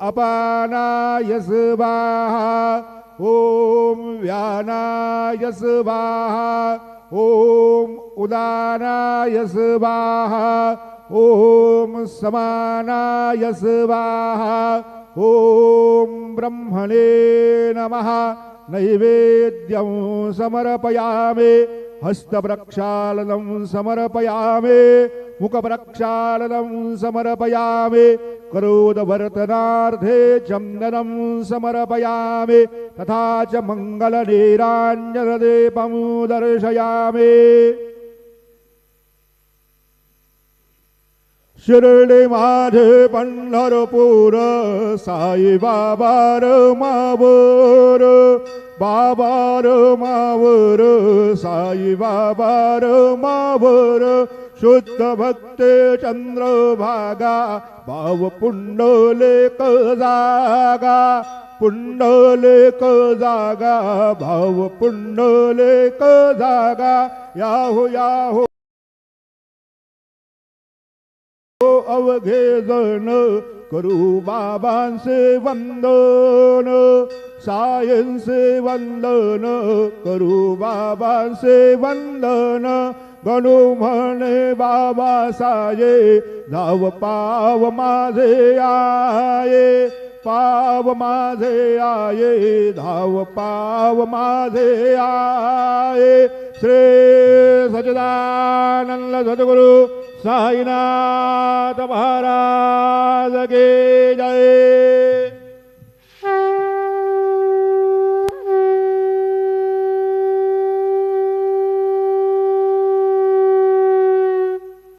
अपानाय स्वाहा ओम व्यानाय स्वाहा ओम उदानाय स्वाहा ओम समानाय स्वाहा ओम ब्रह्मणे नमः। नैवेद्यं समर्पयामि हस्तप्रक्षालनं समर्पयामि मुखप्रक्षालनं समर्पयामि करोदवर्तनार्थे चन्दनं समर्पयामि तथा च मङ्गलनीराञ्जनदीपं दर्शयामि। शिर्डी माझे पंढरपूर साई बाबार मावर बाबार मावर साई बाबार मावर शुद्ध भक्ते चंद्रभागा भाव पुंडलिक जागा पुंडलिक जागा भाव पुंडलिक जागा याहो याहो अवघे जण करू बाबांचे वंदन सायंचे वंदन करू बाबांचे वंदन गणू म्हणे बाबा साये धाव पाव माझे आये पाव माझे आये धाव पाव माझे आये। श्री सच्चिदानंद सद्गुरु साईनाथ महाराज की जय।